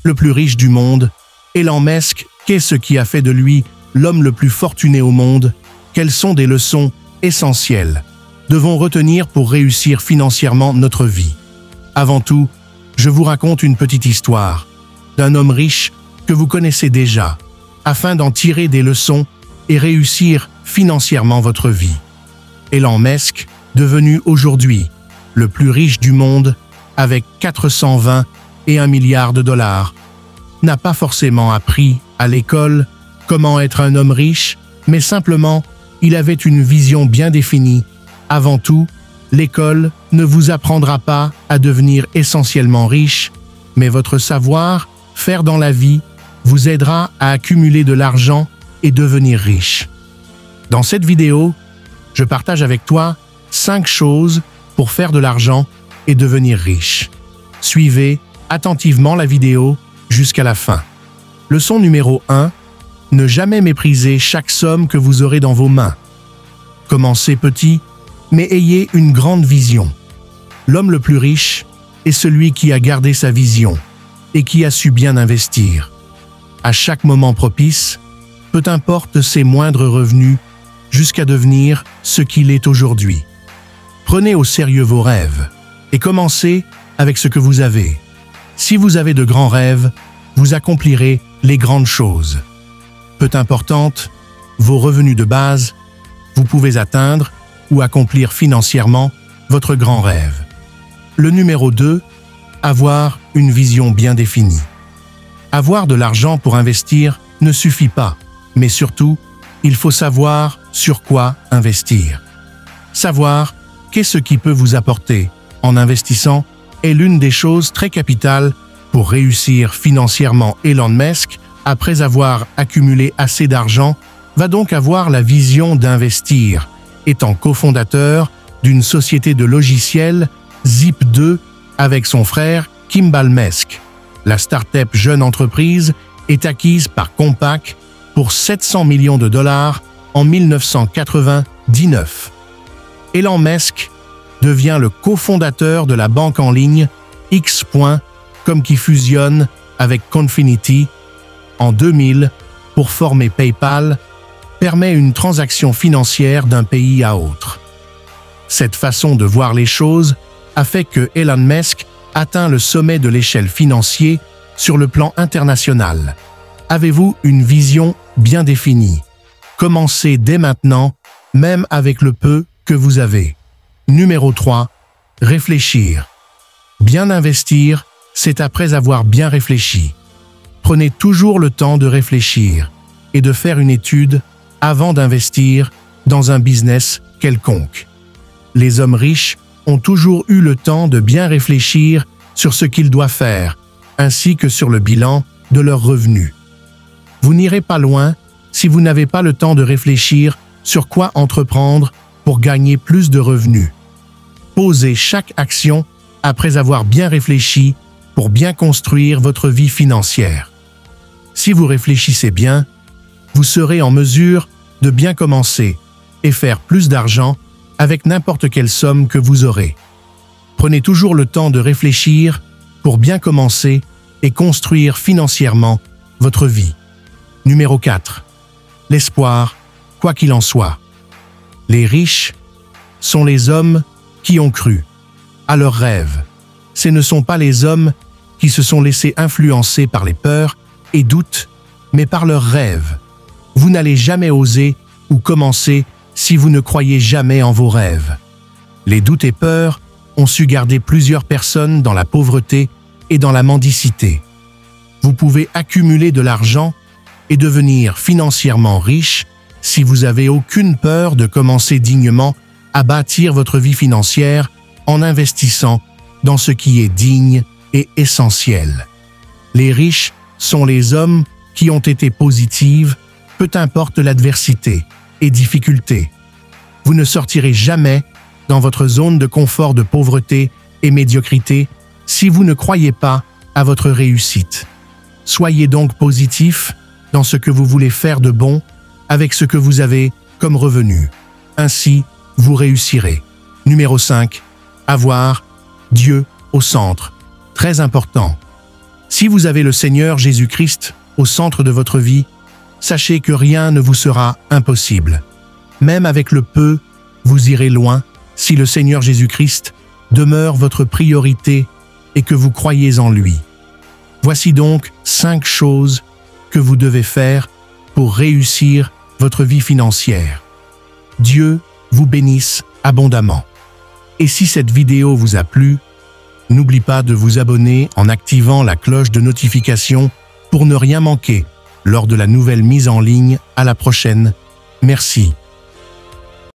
le plus riche du monde, Elon Musk, qu'est-ce qui a fait de lui l'homme le plus fortuné au monde? Quelles sont des leçons essentielles devons retenir pour réussir financièrement notre vie? Avant tout, je vous raconte une petite histoire d'un homme riche que vous connaissez déjà, afin d'en tirer des leçons et réussir financièrement votre vie. Elon Musk, devenu aujourd'hui le plus riche du monde avec 421 milliards de dollars, n'a pas forcément appris à l'école comment être un homme riche, mais simplement il avait une vision bien définie. Avant tout, l'école ne vous apprendra pas à devenir essentiellement riche, mais votre savoir-faire dans la vie vous aidera à accumuler de l'argent et devenir riche. Dans cette vidéo, je partage avec toi 5 choses pour faire de l'argent et devenir riche. Suivez attentivement la vidéo jusqu'à la fin. Leçon numéro 1. Ne jamais mépriser chaque somme que vous aurez dans vos mains. Commencez petit, mais ayez une grande vision. L'homme le plus riche est celui qui a gardé sa vision et qui a su bien investir. À chaque moment propice, peu importe ses moindres revenus, jusqu'à devenir ce qu'il est aujourd'hui. Prenez au sérieux vos rêves et commencez avec ce que vous avez. Si vous avez de grands rêves, vous accomplirez les grandes choses. Peu importe vos revenus de base, vous pouvez atteindre ou accomplir financièrement votre grand rêve. Le numéro 2, avoir une vision bien définie. Avoir de l'argent pour investir ne suffit pas, mais surtout, il faut savoir sur quoi investir. Savoir qu'est-ce qui peut vous apporter en investissant est l'une des choses très capitales pour réussir financièrement. Elon Musk, après avoir accumulé assez d'argent, va donc avoir la vision d'investir, étant cofondateur d'une société de logiciels Zip2 avec son frère Kimbal Musk. La start-up jeune entreprise est acquise par Compaq pour 700 millions de dollars en 1999. Elon Musk devient le cofondateur de la banque en ligne X.com qui fusionne avec Confinity en 2000 pour former PayPal, permet une transaction financière d'un pays à autre. Cette façon de voir les choses a fait que Elon Musk atteint le sommet de l'échelle financière sur le plan international. Avez-vous une vision bien définie? Commencez dès maintenant, même avec le peu que vous avez. Numéro 3. Réfléchir. Bien investir, c'est après avoir bien réfléchi. Prenez toujours le temps de réfléchir et de faire une étude avant d'investir dans un business quelconque. Les hommes riches ont toujours eu le temps de bien réfléchir sur ce qu'ils doivent faire, ainsi que sur le bilan de leurs revenus. Vous n'irez pas loin si vous n'avez pas le temps de réfléchir sur quoi entreprendre pour gagner plus de revenus. Posez chaque action après avoir bien réfléchi pour bien construire votre vie financière. Si vous réfléchissez bien, vous serez en mesure de bien commencer et faire plus d'argent avec n'importe quelle somme que vous aurez. Prenez toujours le temps de réfléchir pour bien commencer et construire financièrement votre vie. Numéro 4. L'espoir, quoi qu'il en soit. Les riches sont les hommes qui ont cru à leurs rêves. Ce ne sont pas les hommes qui se sont laissés influencer par les peurs et doutes, mais par leurs rêves. Vous n'allez jamais oser ou commencer si vous ne croyez jamais en vos rêves. Les doutes et peurs ont su garder plusieurs personnes dans la pauvreté et dans la mendicité. Vous pouvez accumuler de l'argent et devenir financièrement riche si vous n'avez aucune peur de commencer dignement à bâtir votre vie financière en investissant dans ce qui est digne et essentiel. Les riches sont les hommes qui ont été positifs, peu importe l'adversité et difficulté. Vous ne sortirez jamais dans votre zone de confort de pauvreté et médiocrité si vous ne croyez pas à votre réussite. Soyez donc positif dans ce que vous voulez faire de bon avec ce que vous avez comme revenu. Ainsi, vous réussirez. Numéro 5. Avoir Dieu au centre. Très important. Si vous avez le Seigneur Jésus-Christ au centre de votre vie, sachez que rien ne vous sera impossible. Même avec le peu, vous irez loin si le Seigneur Jésus-Christ demeure votre priorité et que vous croyez en lui. Voici donc 5 choses que vous devez faire pour réussir votre vie financière. Dieu vous bénisse abondamment. Et si cette vidéo vous a plu, n'oubliez pas de vous abonner en activant la cloche de notification pour ne rien manquer lors de la nouvelle mise en ligne. À la prochaine. Merci.